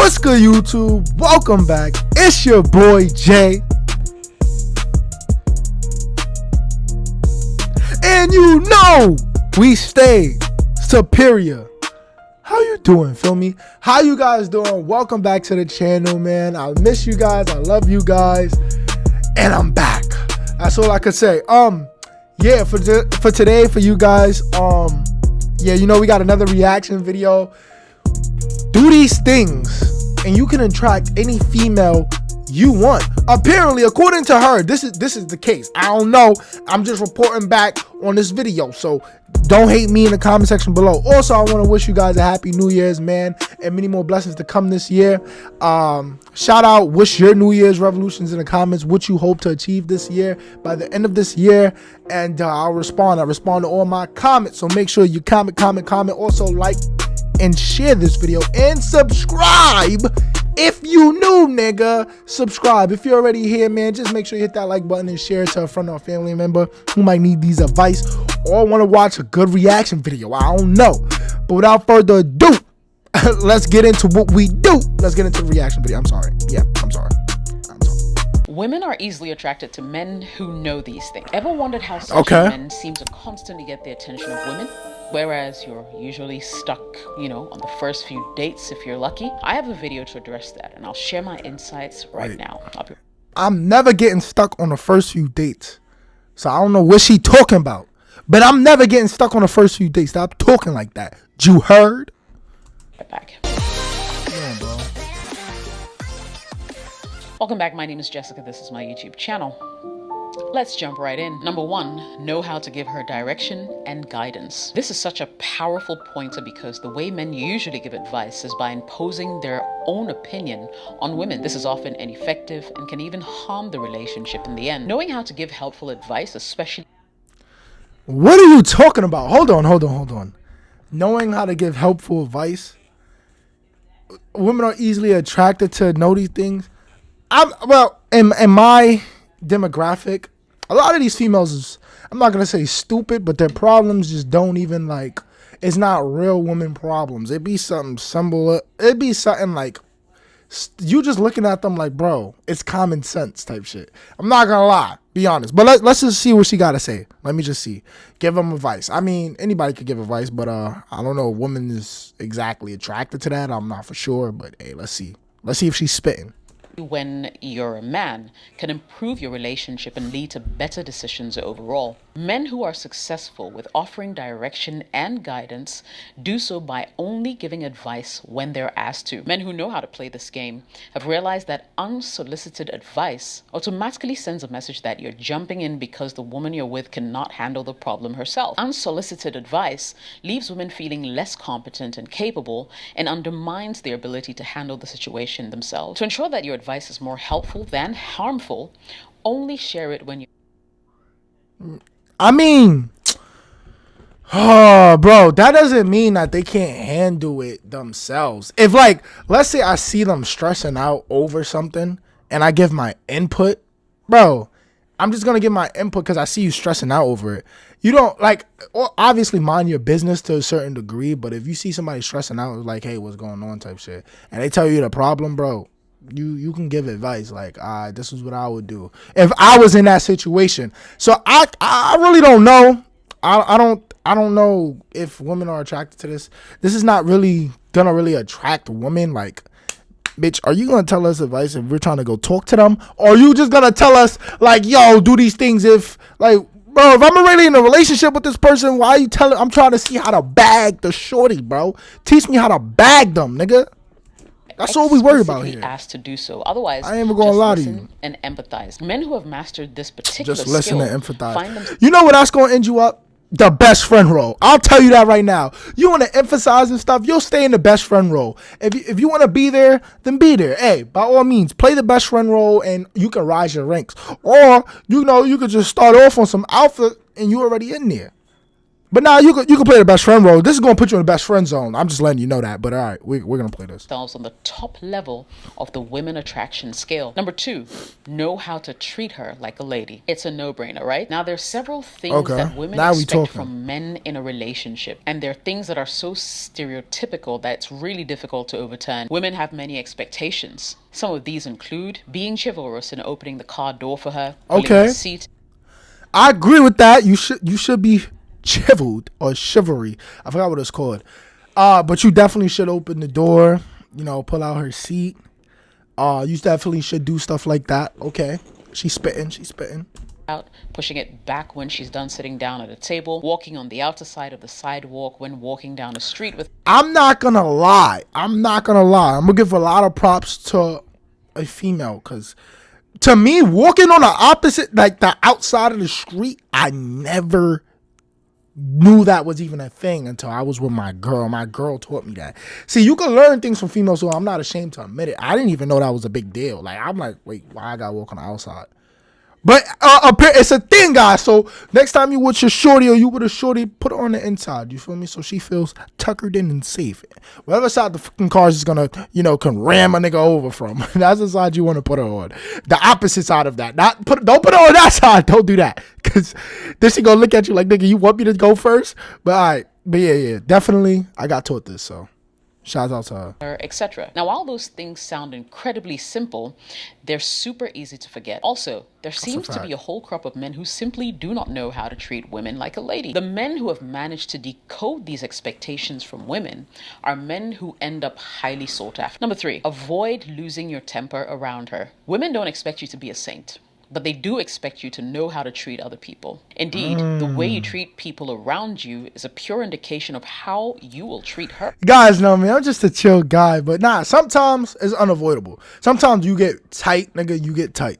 What's good, YouTube? Welcome back. It's your boy Jay. And you know we stay superior. How you doing, feel me? How you guys doing? Welcome back to the channel, man. I miss you guys. I love you guys. And I'm back. That's all I could say. Yeah, for today, for you guys, yeah, you know we got another reaction video. Do these things and you can attract any female you want. Apparently, according to her, this is the case. I don't know. I'm just reporting back on this video, so don't hate me in the comment section below. Also, I want to wish you guys a happy New Year's, man, and many more blessings to come this year. Shout out, wish your New Year's revolutions in the comments, what you hope to achieve this year by the end of this year, and I'll respond. I respond to all my comments, so make sure you comment. Also, like and share this video and subscribe. If you new, nigga, subscribe. If you're already here, man, just make sure you hit that like button and share it to a friend or family member who might need these advice or want to watch a good reaction video. I don't know. But without further ado, let's get into what we do. Let's get into the reaction video. I'm sorry. Yeah, I'm sorry. Women are easily attracted to men who know these things. Ever wondered how such men seem to constantly get the attention of women? Whereas you're usually stuck, you know, on the first few dates if you're lucky. I have a video to address that, and I'll share my insights right now. I'm never getting stuck on the first few dates. So I don't know what she talking about. But I'm never getting stuck on the first few dates. Stop talking like that. You heard? Right back. Yeah, bro. Welcome back. My name is Jessica. This is my YouTube channel. Let's jump right in. Number one, know how to give her direction and guidance. This is such a powerful pointer because the way men usually give advice is by imposing their own opinion on women. This is often ineffective and can even harm the relationship in the end. Knowing how to give helpful advice, especially... What are you talking about? Hold on. Knowing how to give helpful advice? Women are easily attracted to know these things. In my demographic, a lot of these females is, I'm not gonna say stupid, but their problems just don't even, like, it's not real woman problems. It'd be something similar. It'd be something like you just looking at them like, bro, it's common sense type shit. I'm not gonna lie, be honest, but let's just see what she gotta say. Let me just see. Give them advice. I mean, anybody could give advice, but I don't know if a woman is exactly attracted to that. I'm not for sure, but hey, let's see if she's spitting. When you're a man, can improve your relationship and lead to better decisions overall. Men who are successful with offering direction and guidance do so by only giving advice when they're asked to. Men who know how to play this game have realized that unsolicited advice automatically sends a message that you're jumping in because the woman you're with cannot handle the problem herself. Unsolicited advice leaves women feeling less competent and capable and undermines their ability to handle the situation themselves. To ensure that your advice is more helpful than harmful, only share it when you... I mean, oh, bro, that doesn't mean that they can't handle it themselves. If, like, let's say I see them stressing out over something and I give my input, bro, I'm just going to give my input because I see you stressing out over it. You don't, like, obviously mind your business to a certain degree, but if you see somebody stressing out, like, hey, what's going on type shit, and they tell you the problem, bro, you can give advice like, this is what I would do if I was in that situation. So I really don't know. I don't know if women are attracted to this. This is not really gonna really attract women. Like, bitch, are you gonna tell us advice if we're trying to go talk to them, or are you just gonna tell us like, yo, do these things if, like, bro, if I'm already in a relationship with this person, why are you telling? I'm trying to see how to bag the shorty, bro. Teach me how to bag them, nigga. That's all we worry about here. Asked to do so. Otherwise, I ain't even gonna lie to you. And empathize. Men who have mastered this particular just listen skill and empathize. You know what that's gonna end you up? The best friend role. I'll tell you that right now. You want to emphasize and stuff, you'll stay in the best friend role. If you want to be there, then be there. Hey, by all means, play the best friend role and you can rise your ranks. Or, you know, you could just start off on some alpha and you already in there. But now you can play the best friend role. This is gonna put you in the best friend zone. I'm just letting you know that. But all right, we're gonna play this. Themselves on the top level of the women attraction scale. Number 2, know how to treat her like a lady. It's a no-brainer, right? Now there's several things that women expect from men in a relationship, and they're things that are so stereotypical that it's really difficult to overturn. Women have many expectations. Some of these include being chivalrous and opening the car door for her, pulling her seat. I agree with that. You should be chivaled or chivalry. I forgot what it's called. But you definitely should open the door, you know, pull out her seat. You definitely should do stuff like that. Okay. She's spitting. Out, pushing it back when she's done sitting down at a table, walking on the outer side of the sidewalk when walking down the street with. I'm not gonna lie. I'm gonna give a lot of props to a female, because to me, walking on the opposite, like the outside of the street, I never knew that was even a thing until I was with my girl. My girl taught me that. See, you can learn things from females, so I'm not ashamed to admit it. I didn't even know that was a big deal. Like, I'm like, wait, why I gotta walk on the outside? But it's a thing, guys. So next time you with your shorty or you with a shorty, put her on the inside. You feel me? So she feels tuckered in and safe. Whatever side the fucking car is gonna, can ram a nigga over from. That's the side you want to put her on. The opposite side of that. Don't put her on that side. Don't do that, because then she gonna look at you like, nigga, you want me to go first? But all right. But yeah, definitely. I got taught this, so. Shout out to her. Etc. Now, while those things sound incredibly simple, they're super easy to forget. Also, there seems to be a whole crop of men who simply do not know how to treat women like a lady. The men who have managed to decode these expectations from women are men who end up highly sought after. Number 3, avoid losing your temper around her. Women don't expect you to be a saint, but they do expect you to know how to treat other people. Indeed, the way you treat people around you is a pure indication of how you will treat her. Guys know me, I'm just a chill guy, but sometimes it's unavoidable. Sometimes you get tight, nigga, you get tight.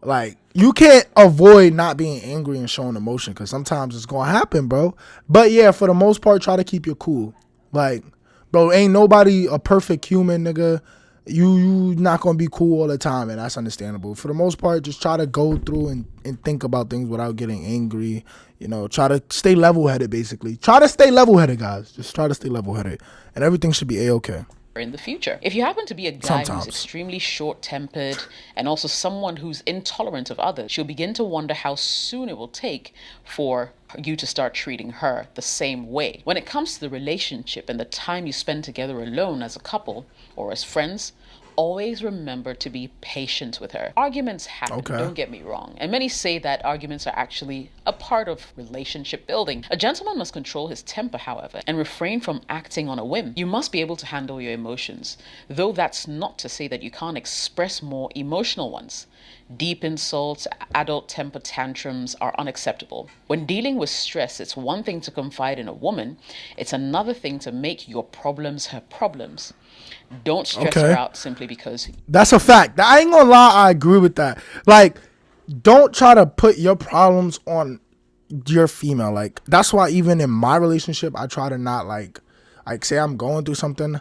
Like, you can't avoid not being angry and showing emotion, because sometimes it's gonna happen, bro. But yeah, for the most part, try to keep your cool. Like, bro, ain't nobody a perfect human, nigga. You not gonna be cool all the time, and that's understandable. For the most part, just try to go through and think about things without getting angry. Try to stay level-headed, basically. Try to stay level-headed, guys. Just try to stay level-headed, and everything should be A-okay. In the future, if you happen to be a guy who's extremely short-tempered and also someone who's intolerant of others, she'll begin to wonder how soon it will take for you to start treating her the same way. When it comes to the relationship and the time you spend together alone as a couple or as friends, always remember to be patient with her. Arguments happen, don't get me wrong, and many say that arguments are actually a part of relationship building. A gentleman must control his temper, however, and refrain from acting on a whim. You must be able to handle your emotions, though that's not to say that you can't express more emotional ones. Deep insults, adult temper tantrums are unacceptable. When dealing with stress, it's one thing to confide in a woman, it's another thing to make your problems her problems. Don't stress her out simply because... That's a fact. I ain't gonna lie, I agree with that. Like, don't try to put your problems on your female. Like, that's why even in my relationship, I try to not like say I'm going through something.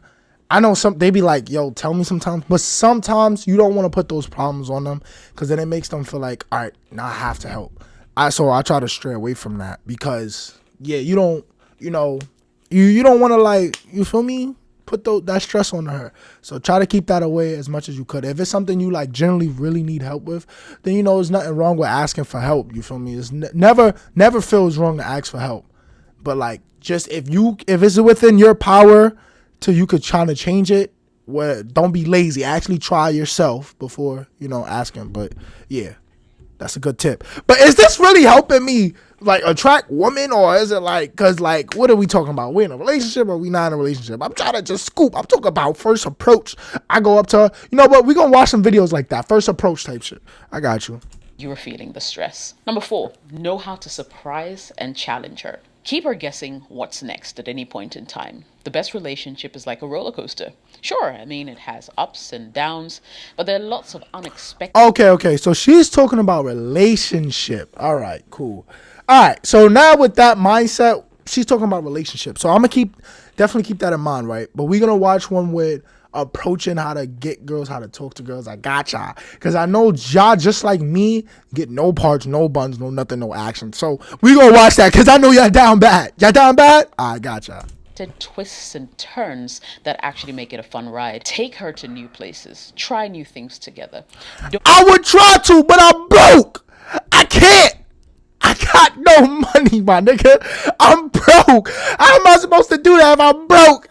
I know they be like, yo, tell me sometimes. But sometimes you don't want to put those problems on them, because then it makes them feel like, all right, now I have to help. So I try to stray away from that, because, yeah, you don't, you don't want to, like, you feel me? Put that stress on her. So try to keep that away as much as you could. If it's something you like generally really need help with, then there's nothing wrong with asking for help. You feel me? It's never feels wrong to ask for help. But like, just if it's within your power to, you could try to change it, don't be lazy. Actually try yourself before asking. But yeah, that's a good tip. But is this really helping me like attract women, or is it like, because like, what are we talking about? We in a relationship or we not in a relationship? I'm trying to just scoop. I'm talking about first approach. I go up to her, but we're gonna watch some videos like that, first approach type shit. I got you. You are feeling the stress. Number 4, know how to surprise and challenge her. Keep her guessing what's next at any point in time. The best relationship is like a roller coaster. Sure, I mean, it has ups and downs, but there are lots of unexpected... Okay. So she's talking about relationship. All right, cool. All right, so now with that mindset, she's talking about relationships. So I'm going to definitely keep that in mind, right? But we're going to watch one with approaching how to get girls, how to talk to girls, I got y'all. Because I know y'all, just like me, get no parts, no buns, no nothing, no action. So we gonna watch that because I know y'all down bad. Y'all down bad? I got y'all. Twists and turns that actually make it a fun ride. Take her to new places. Try new things together. I would try to, but I'm broke. I can't. I got no money, my nigga. I'm broke. How am I supposed to do that if I'm broke?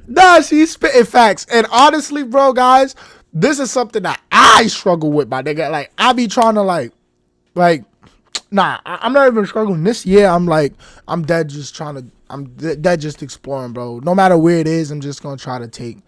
Nah, she's spitting facts. And honestly, bro, guys, this is something that I struggle with, my nigga. Like, I be trying to nah, I'm not even struggling this year. I'm dead just dead just exploring, bro. No matter where it is, I'm just gonna try to take,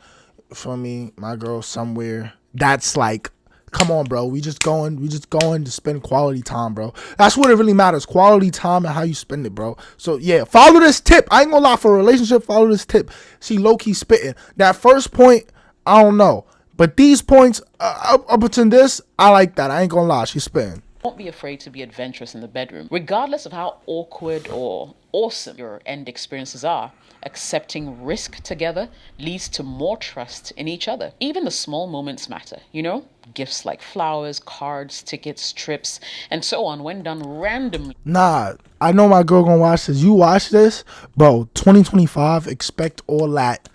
for me, my girl somewhere that's like, come on, bro. We just going to spend quality time, bro. That's what it really matters. Quality time and how you spend it, bro. So yeah, follow this tip. I ain't gonna lie, for a relationship, follow this tip. She low-key spitting. That first point, I don't know. But these points, up to this, I like that. I ain't gonna lie, she's spitting. Don't be afraid to be adventurous in the bedroom. Regardless of how awkward or awesome your end experiences are, accepting risk together leads to more trust in each other. Even the small moments matter, you know? Gifts like flowers, cards, tickets, trips, and so on when done randomly. Nah, I know my girl gonna watch this. You watch this, bro, 2025, expect all that,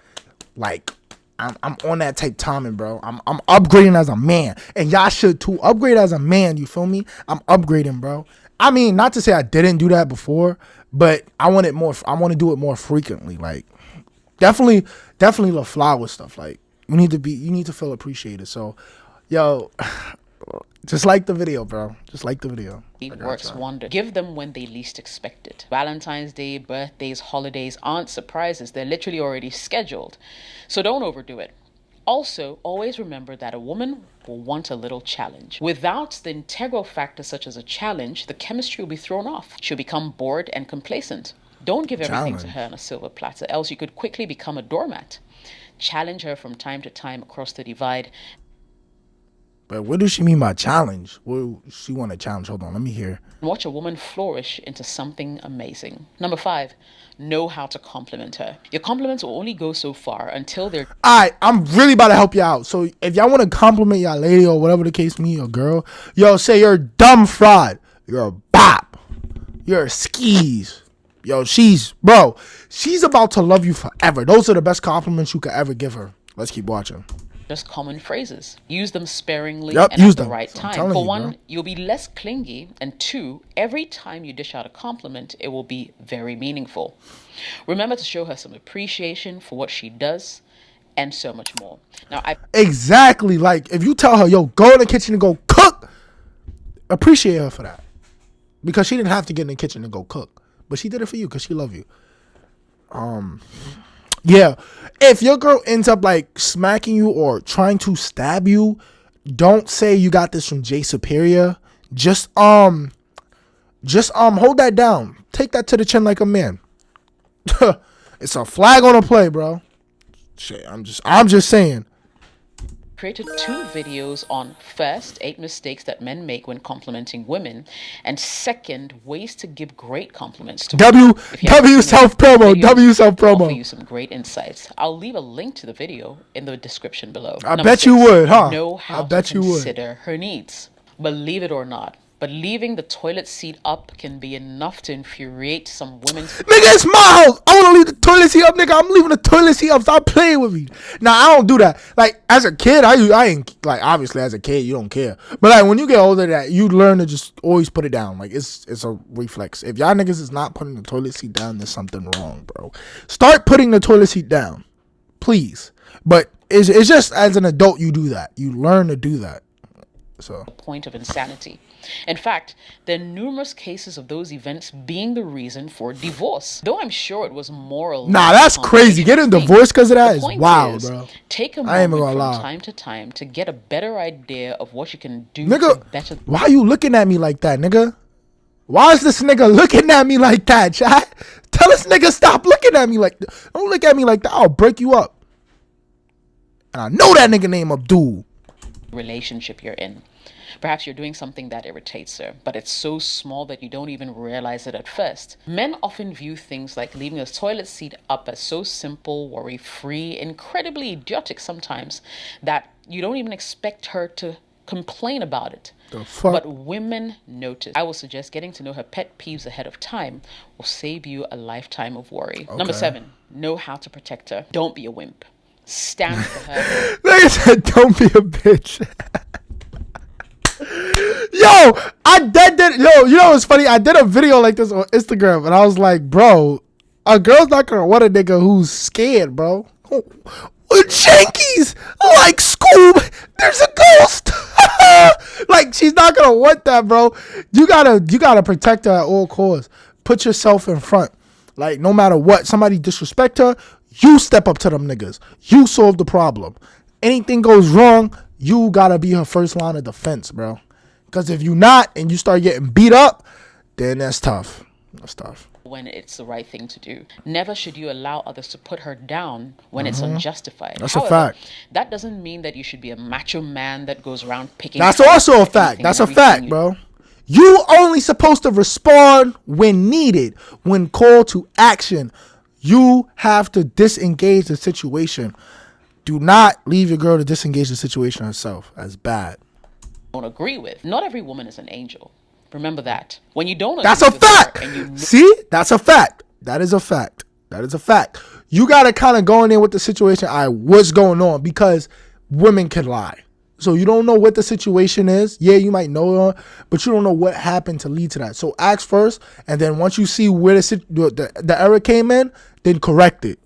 like, I'm on that type timing, bro. I'm upgrading as a man. And y'all should too. Upgrade as a man, you feel me? I'm upgrading, bro. I mean, not to say I didn't do that before, but I want it more. I want to do it more frequently. Like, definitely love flower stuff. Like, you need to feel appreciated. So, yo, just like the video, bro. Just like the video. It works wonder. Give them when they least expect it. Valentine's Day, birthdays, holidays aren't surprises. They're literally already scheduled. So don't overdo it. Also, always remember that a woman will want a little challenge. Without the integral factor such as a challenge, the chemistry will be thrown off. She'll become bored and complacent. Don't give everything to her on a silver platter, else you could quickly become a doormat. Challenge her from time to time across the divide. But what does she mean by challenge? What she want to challenge? Hold on, let me hear. Watch a woman flourish into something amazing. Number 5, know how to compliment her. Your compliments will only go so far until they're... Alright, I'm really about to help you out. So if y'all want to compliment y'all lady or whatever the case me, or girl, yo, say you're dumb fraud. You're a bop. You're a skis. Yo, she's about to love you forever. Those are the best compliments you could ever give her. Let's keep watching. Just common phrases. Use them sparingly and at the right time. For you, one, you'll be less clingy, and 2, every time you dish out a compliment, it will be very meaningful. Remember to show her some appreciation for what she does, and so much more. Now, exactly, like if you tell her, yo, go in the kitchen and go cook, appreciate her for that, because she didn't have to get in the kitchen and go cook, but she did it for you because she loved you. Yeah, if your girl ends up like smacking you or trying to stab you, don't say you got this from Jay Superior. Just hold that down. Take that to the chin like a man. It's a flag on a play, bro. Shit, I'm just saying. Created 2 videos on, first, 8 mistakes that men make when complimenting women, and second, ways to give great compliments to W self promo. Offer you some great insights. I'll leave a link to the video in the description below. I bet you would, huh? Know how to consider her needs. Believe it or not, but leaving the toilet seat up can be enough to infuriate some women. Nigga, it's my house. I want to leave the toilet seat up, nigga. I'm leaving the toilet seat up. Stop playing with me. Now, I don't do that. Like, as a kid, I ain't, like, obviously, as a kid, you don't care. But, like, when you get older, that you learn to just always put it down. Like, it's a reflex. If y'all niggas is not putting the toilet seat down, there's something wrong, bro. Start putting the toilet seat down. Please. But it's just as an adult, you do that. You learn to do that. So. Point of insanity. In fact, there are numerous cases of those events being the reason for divorce. Though I'm sure it was moral. Nah, that's crazy. Getting divorced because of that is wild, bro. Take a moment from time to time to get a better idea of what you can do to better. Why are you looking at me like that, nigga? Why is this nigga looking at me like that, chat? Tell this nigga stop looking at me like that. Don't look at me like that. I'll break you up. And I know that nigga named Abdul. Relationship you're in. Perhaps you're doing something that irritates her, but it's so small that you don't even realize it at first. Men often view things like leaving a toilet seat up as so simple, worry-free, incredibly idiotic sometimes, that you don't even expect her to complain about it. The fuck? But women notice. I will suggest getting to know her pet peeves ahead of time will save you a lifetime of worry. Okay. Number 7, know how to protect her. Don't be a wimp. Stand for her. Like I said, don't be a bitch. Yo, yo, you know what's funny? I did a video like this on Instagram, and I was like, bro, a girl's not gonna want a nigga who's scared, bro. Jankies, like Scoob, there's a ghost. Like, she's not gonna want that, bro. You gotta protect her at all costs. Put yourself in front. Like, no matter what, somebody disrespect her, you step up to them niggas. You solve the problem. Anything goes wrong, you gotta be her first line of defense, bro. Because if you not and you start getting beat up, then that's tough. That's tough. When it's the right thing to do. Never should you allow others to put her down when it's unjustified. That's However, a fact. That doesn't mean that you should be a macho man that goes around picking. That's fights also a for fact. anything That's and a fact, everything bro. You only supposed to respond when needed, when called to action. You have to disengage the situation. Do not leave your girl to disengage the situation herself. That's bad. don't agree with. Not every woman is an angel. Remember that. When you don't agree That's a with her fact. and you See? That's a fact. That is a fact. That is a fact. You got to kind of go in there with the situation. All right, what's going on? Because women can lie. So you don't know what the situation is. Yeah, you might know her, but you don't know what happened to lead to that. So ask first, and then once you see where the error came in, then correct it.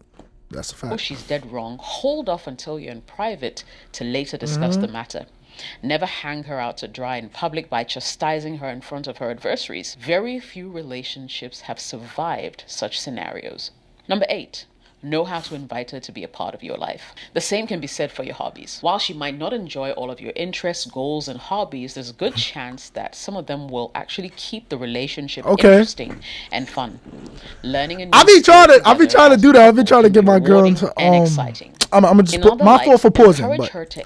That's a fact. know she's dead wrong, hold off until you're in private to later discuss the matter. Never hang her out to dry in public by chastising her in front of her adversaries. Very few relationships have survived such scenarios. Number 8. Know how to invite her to be a part of your life. The same can be said for your hobbies. While she might not enjoy all of your interests, goals, and hobbies, there's a good chance that some of them will actually keep the relationship interesting and fun. Learning a new I've been trying to together do that. I've been as trying to get my girl rewarding into and exciting. I'm gonna just In put other my life, fault for pausing, encourage but her to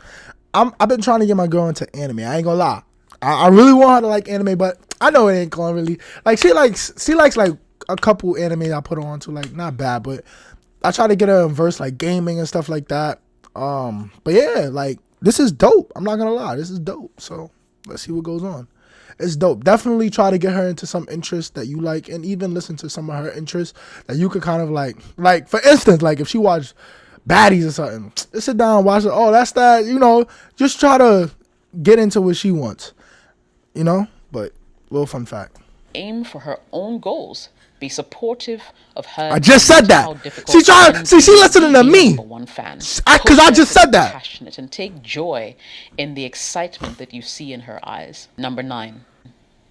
I've been trying to get my girl into anime. I ain't gonna lie. I really want her to like anime, but I know it ain't gonna really like. She likes like a couple anime I put her on to, like not bad, but I try to get her in verse like gaming and stuff like that. But yeah, like this is dope. I'm not gonna lie, this is dope. So let's see what goes on. It's dope. Definitely try to get her into some interest that you like, and even listen to some of her interests that you could kind of like for instance, like if she watched Baddies or something, just sit down and watch it. Oh, that's that. You know, just try to get into what she wants. You know, but little fun fact. aim for her own goals. Be supportive of her. I just said that. She listening to me. One fan. Because I just said that. Passionate and take joy in the excitement that you see in her eyes. Number 9.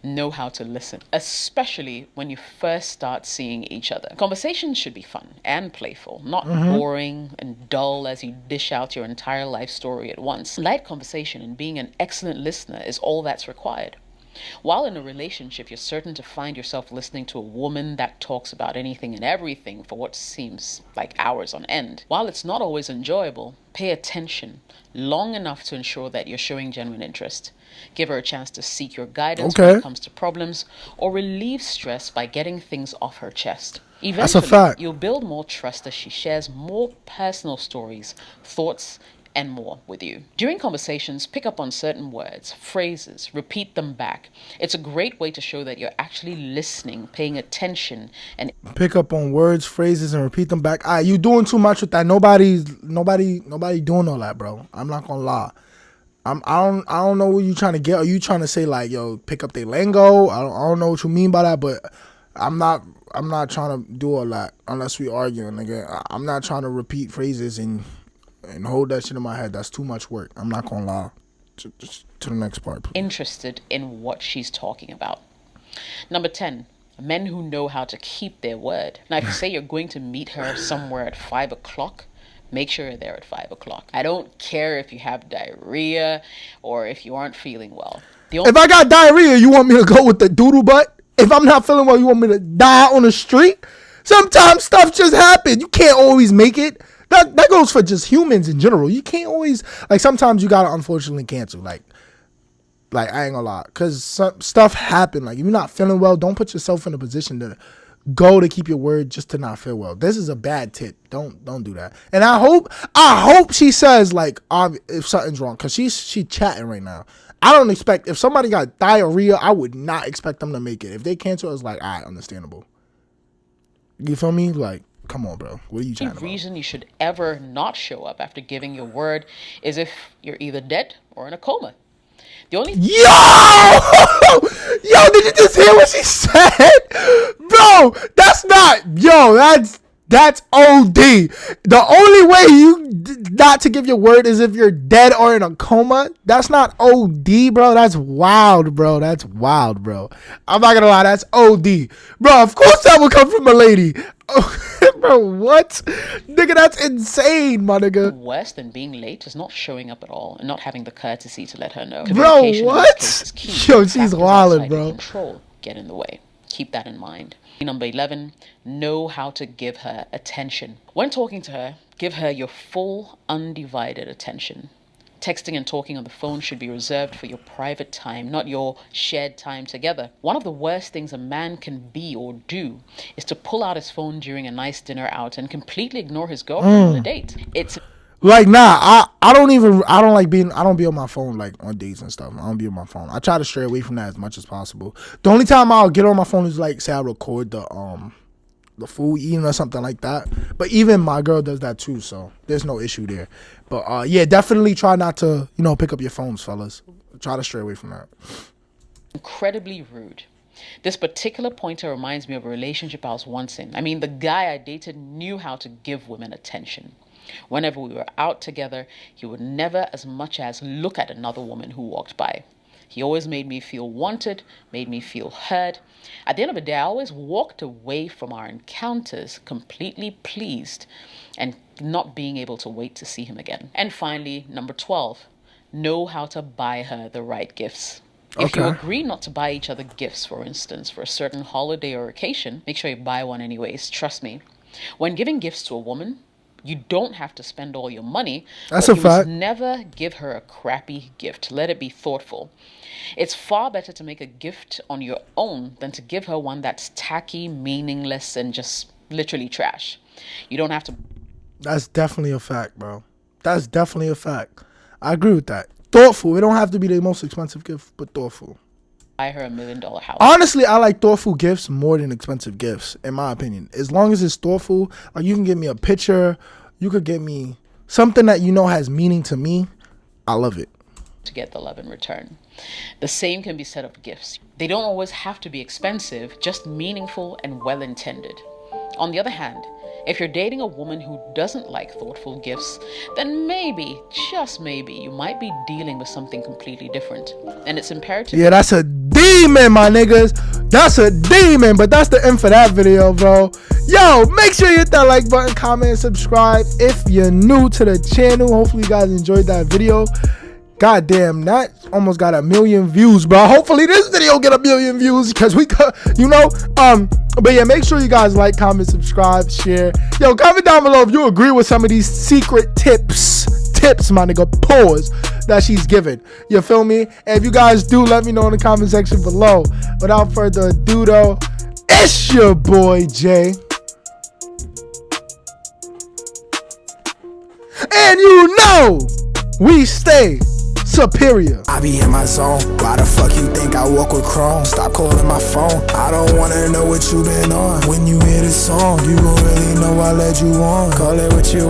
Know how to listen, especially when you first start seeing each other. Conversations should be fun and playful, not boring and dull as you dish out your entire life story at once. Light conversation and being an excellent listener is all that's required. While in a relationship, you're certain to find yourself listening to a woman that talks about anything and everything for what seems like hours on end. While it's not always enjoyable, pay attention long enough to ensure that you're showing genuine interest. Give her a chance to seek your guidance when it comes to problems, or relieve stress by getting things off her chest. Eventually, that's a fact. You'll build more trust as she shares more personal stories, thoughts, and more with you. During conversations, pick up on certain words, phrases, repeat them back. It's a great way to show that you're actually listening, paying attention, and pick up on words, phrases, and repeat them back. You doing too much with that. Nobody doing all that, bro. I'm not gonna lie. I don't know what you trying to get. Are you trying to say like, yo, pick up their lingo? I don't know what you mean by that, but I'm not trying to do all that unless we arguing, nigga. I'm not trying to repeat phrases and hold that shit in my head. That's too much work. I'm not gonna lie. Just to the next part, please. Interested in what she's talking about. Number 10. Men who know how to keep their word. Now, if you say you're going to meet her somewhere at 5 o'clock, make sure you're there at 5 o'clock. I don't care if you have diarrhea or if you aren't feeling well. If I got diarrhea, you want me to go with the doodle butt? If I'm not feeling well, you want me to die on the street? Sometimes stuff just happens. You can't always make it. That goes for just humans in general. You can't always, like, sometimes you gotta unfortunately cancel. Like, Like, I ain't gonna lie, because some stuff happen. Like, if you're not feeling well, don't put yourself in a position to go to keep your word just to not feel well. This is a bad tip. Don't do that. And I hope she says, like, if something's wrong, because she chatting right now. I don't expect, if somebody got diarrhea, I would not expect them to make it. If they cancel, it's like, all right, understandable. You feel me? Like, come on, bro. What are you trying to do? The reason you should ever not show up after giving your word is if you're either dead or in a coma. The only Yo, did you just hear what she said? Bro, that's not, that's OD. The only way you not to give your word is if you're dead or in a coma. That's not OD, bro. That's wild, bro. That's wild, bro. I'm not gonna lie, that's OD. Bro, of course that would come from a lady. Bro, what? Nigga, that's insane, my nigga. worse than being late is not showing up at all and not having the courtesy to let her know. Bro, what? Yo, she's wildin', bro. Control get in the way. Keep that in mind. Number 11, know how to give her attention. When talking to her, give her your full, undivided attention. Texting and talking on the phone should be reserved for your private time, not your shared time together. One of the worst things a man can be or do is to pull out his phone during a nice dinner out and completely ignore his girlfriend on a date. It's like, nah, I don't be on my phone, like, on dates and stuff. I don't be on my phone. I try to stray away from that as much as possible. The only time I'll get on my phone is, like, say I record the food eating or something like that. But even my girl does that too, so there's no issue there. But yeah, definitely try not to, pick up your phones, fellas. Try to stray away from that. incredibly rude. This particular pointer reminds me of a relationship I was once in. I mean, the guy I dated knew how to give women attention. Whenever we were out together, he would never as much as look at another woman who walked by. He always made me feel wanted, made me feel heard. At the end of the day, I always walked away from our encounters completely pleased and not being able to wait to see him again. And finally, number 12, know how to buy her the right gifts. If you agree not to buy each other gifts, for instance, for a certain holiday or occasion, make sure you buy one anyways. Trust me. When giving gifts to a woman, you don't have to spend all your money. That's a fact. You must never give her a crappy gift. Let it be thoughtful. It's far better to make a gift on your own than to give her one that's tacky, meaningless, and just literally trash. You don't have to. That's definitely a fact, bro. That's definitely a fact. I agree with that. Thoughtful. It don't have to be the most expensive gift, but thoughtful. Buy her $1 million house. Honestly, I like thoughtful gifts more than expensive gifts, in my opinion. As long as it's thoughtful, like, you can give me a picture, you could give me something that has meaning to me. I love it. To get the love in return. The same can be said of gifts. They don't always have to be expensive, just meaningful and well-intended. On the other hand, if you're dating a woman who doesn't like thoughtful gifts, then maybe, just maybe, you might be dealing with something completely different. And it's imperative. Yeah, that's a demon, my niggas. That's a demon, but that's the end for that video, bro. Yo, make sure you hit that like button, comment, and subscribe if you're new to the channel. Hopefully you guys enjoyed that video. God damn, that almost got 1 million views, bro. Hopefully this video get 1 million views, because we could, but yeah, make sure you guys like, comment, subscribe, share. Yo, comment down below if you agree with some of these secret tips, my nigga, pause, that she's giving. You feel me? And if you guys do, let me know in the comment section below. Without further ado, though, it's your boy, Jay. And we stay superior. I be in my zone. Why the fuck you think I walk with chrome? Stop calling my phone. I don't wanna know what you been on. When you hear this song, you gon' really know I led you on. Call it what you want.